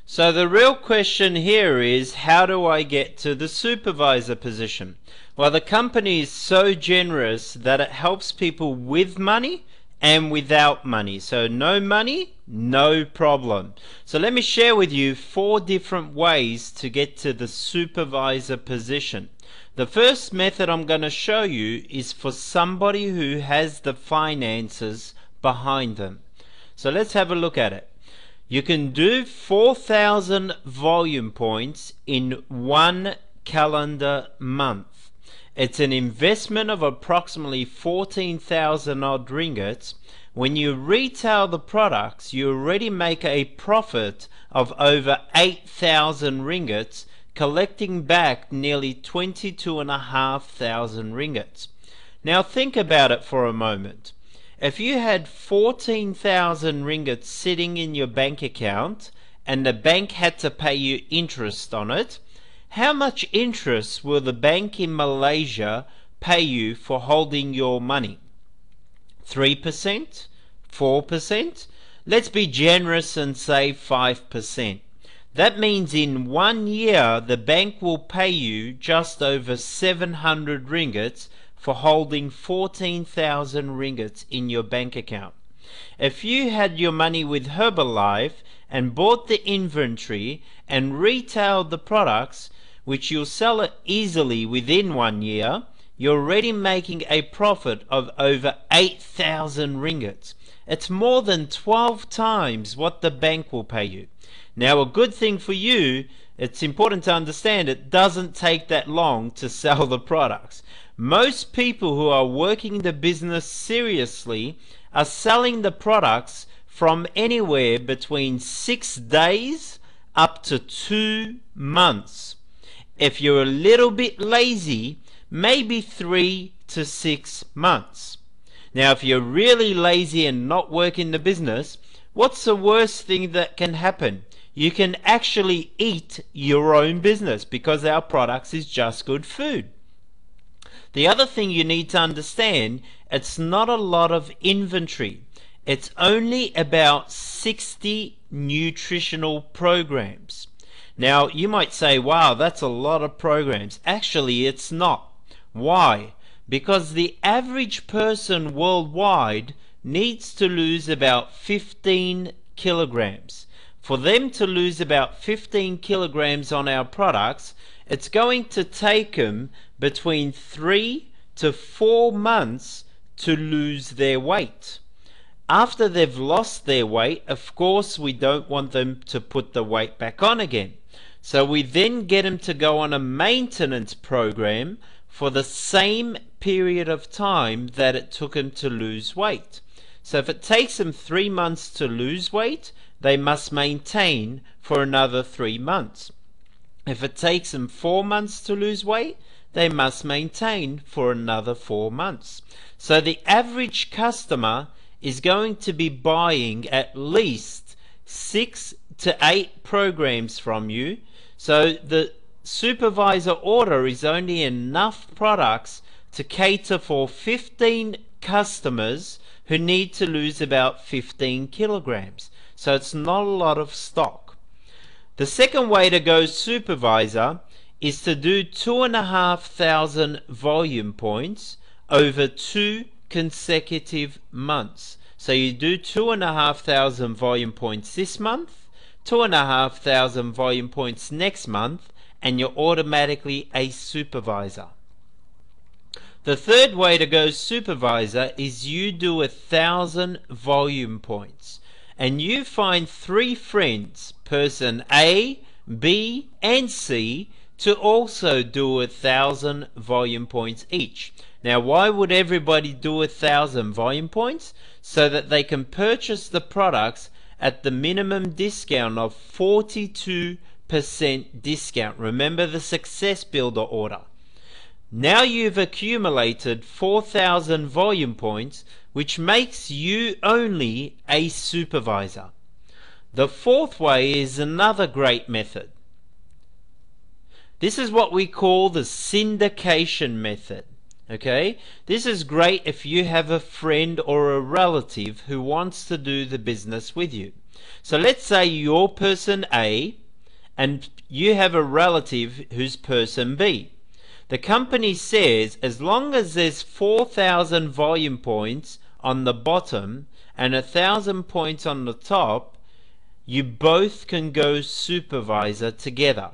So the real question here is, how do I get to the supervisor position? Well, the company is so generous that it helps people with money and without money. So no money, no problem. So let me share with you 4 different ways to get to the supervisor position. The first method I'm going to show you is for somebody who has the finances behind them. So let's have a look at it. You can do 4,000 volume points in 1 calendar month. It's an investment of approximately 14,000 odd ringgits. When you retail the products, you already make a profit of over 8,000 ringgits, collecting back nearly 22,500 ringgits. Now think about it for a moment. If you had 14,000 ringgit sitting in your bank account and the bank had to pay you interest on it, how much interest will the bank in Malaysia pay you for holding your money? 3%? 4%? Let's be generous and say 5%. That means in 1 year the bank will pay you just over 700 ringgits for holding 14,000 ringgits in your bank account. If you had your money with Herbalife and bought the inventory and retailed the products, which you'll sell it easily within 1 year, you're already making a profit of over 8,000 ringgits. It's more than 12 times what the bank will pay you. Now, a good thing for you, it's important to understand it doesn't take that long to sell the products. Most people who are working the business seriously are selling the products from anywhere between 6 days up to 2 months. If you're a little bit lazy, maybe 3 to 6 months. Now, if you're really lazy and not working the business, what's the worst thing that can happen? You can actually eat your own business because our products is just good food. The other thing you need to understand, it's not a lot of inventory. It's only about 60 nutritional programs. Now, you might say, wow, that's a lot of programs. Actually, it's not. Why? Because the average person worldwide needs to lose about 15 kilograms. For them to lose about 15 kilograms on our products, it's going to take them between 3 to 4 months to lose their weight. After they've lost their weight, of course, we don't want them to put the weight back on again. So we then get them to go on a maintenance program for the same period of time that it took them to lose weight. So if it takes them 3 months to lose weight, they must maintain for another 3 months. If it takes them 4 months to lose weight, they must maintain for another 4 months. So the average customer is going to be buying at least 6 to 8 programs from you. So the supervisor order is only enough products to cater for 15 customers who need to lose about 15 kilograms. So it's not a lot of stock. The second way to go supervisor is to do 2,500 volume points over 2 consecutive months. So you do 2,500 volume points this month, 2,500 volume points next month, and you're automatically a supervisor. The third way to go supervisor is you do 1,000 volume points and you find 3 friends, person A, B, and C, to also do 1,000 volume points each. Now, why would everybody do 1,000 volume points? So that they can purchase the products at the minimum discount of 42% discount. Remember the Success Builder order. Now you've accumulated 4,000 volume points, which makes you only a supervisor. The fourth way is another great method. This is what we call the syndication method. Okay, this is great if you have a friend or a relative who wants to do the business with you. So let's say you're person A and you have a relative who's person B. The company says as long as there's 4,000 volume points on the bottom and 1,000 points on the top, you both can go supervisor together.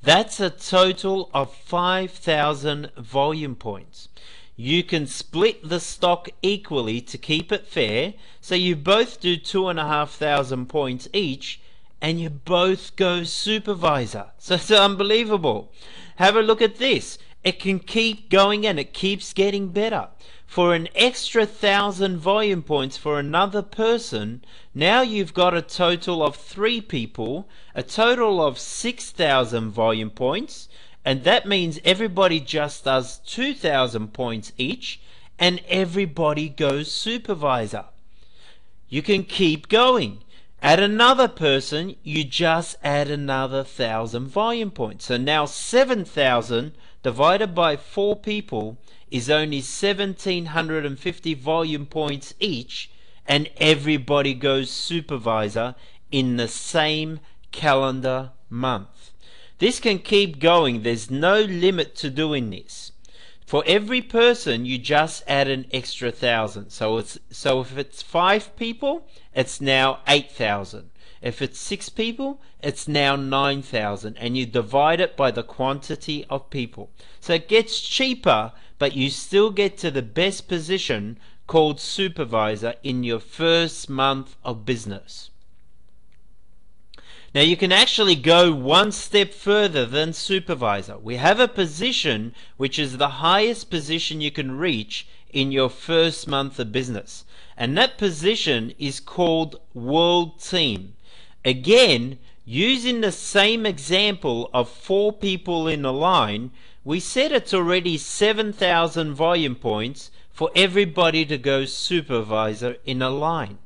That's a total of 5,000 volume points. You can split the stock equally to keep it fair, so you both do 2,500 points each, and you both go supervisor. So it's unbelievable. Have a look at this. It can keep going and it keeps getting better. For an extra 1,000 volume points for another person, now you've got a total of 3 people, a total of 6,000 volume points, and that means everybody just does 2,000 points each, and everybody goes supervisor. You can keep going. Add another person, you just add another 1,000 volume points. So now 7,000 divided by 4 people is only 1,750 volume points each, and everybody goes supervisor in the same calendar month. This can keep going. There's no limit to doing this. For every person, you just add an extra 1,000. So if it's 5 people, it's now 8,000. If it's 6 people, it's now 9,000, and you divide it by the quantity of people. So it gets cheaper, but you still get to the best position called supervisor in your first month of business. Now you can actually go one step further than supervisor. We have a position which is the highest position you can reach in your first month of business, and that position is called World Team. Again, using the same example of 4 people in a line, we said it's already 7,000 volume points for everybody to go supervisor in a line.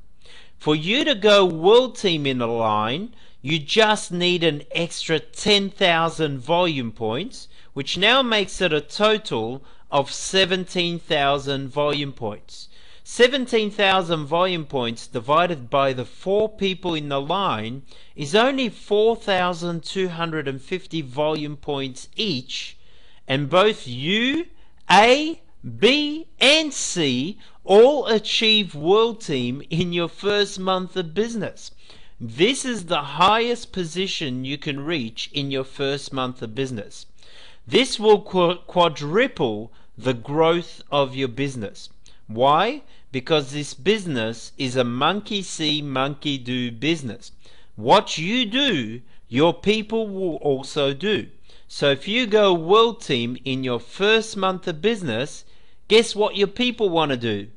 For you to go World Team in a line, you just need an extra 10,000 volume points, which now makes it a total of 17,000 volume points. 17,000 volume points divided by the 4 people in the line is only 4,250 volume points each, and both you, A, B, and C all achieve World Team in your first month of business. This is the highest position you can reach in your first month of business. This will quadruple the growth of your business. Why? Because this business is a monkey see, monkey do business. What you do, your people will also do. So if you go World Team in your first month of business, guess what your people want to do?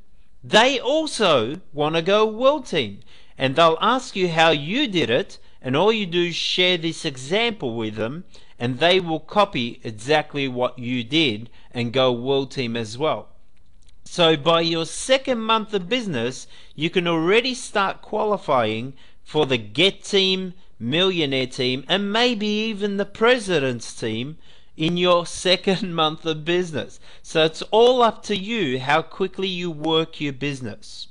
They also want to go World Team. And they'll ask you how you did it, and all you do is share this example with them, and they will copy exactly what you did and go World Team as well. So by your second month of business, you can already start qualifying for the Get Team, Millionaire Team, and maybe even the President's Team in your second month of business. So it's all up to you how quickly you work your business.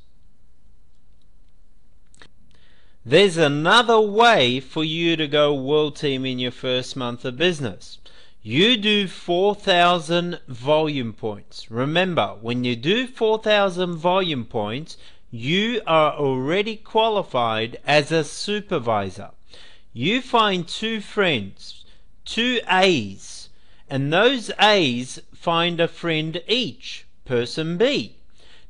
There's another way for you to go World Team in your first month of business. You do 4,000 volume points. Remember, when you do 4,000 volume points, you are already qualified as a supervisor. You find 2 friends, 2 A's, and those A's find a friend each, person B.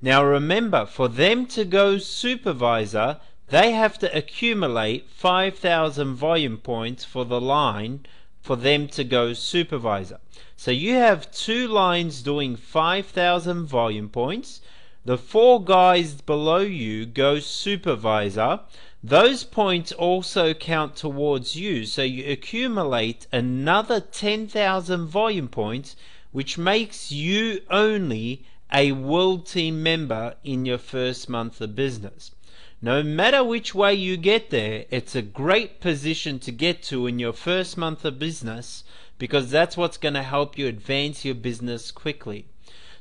Now remember, for them to go supervisor, they have to accumulate 5,000 volume points for the line for them to go supervisor. So you have 2 lines doing 5,000 volume points. The 4 guys below you go supervisor. Those points also count towards you, so you accumulate another 10,000 volume points, which makes you only a World Team member in your first month of business. No matter which way you get there, it's a great position to get to in your first month of business, because that's what's going to help you advance your business quickly.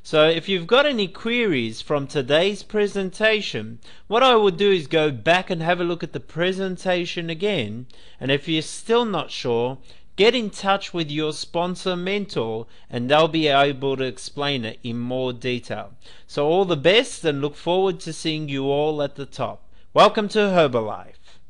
So if you've got any queries from today's presentation, what I would do is go back and have a look at the presentation again, and if you're still not sure, get in touch with your sponsor mentor and they'll be able to explain it in more detail. So all the best and look forward to seeing you all at the top. Welcome to Herbalife.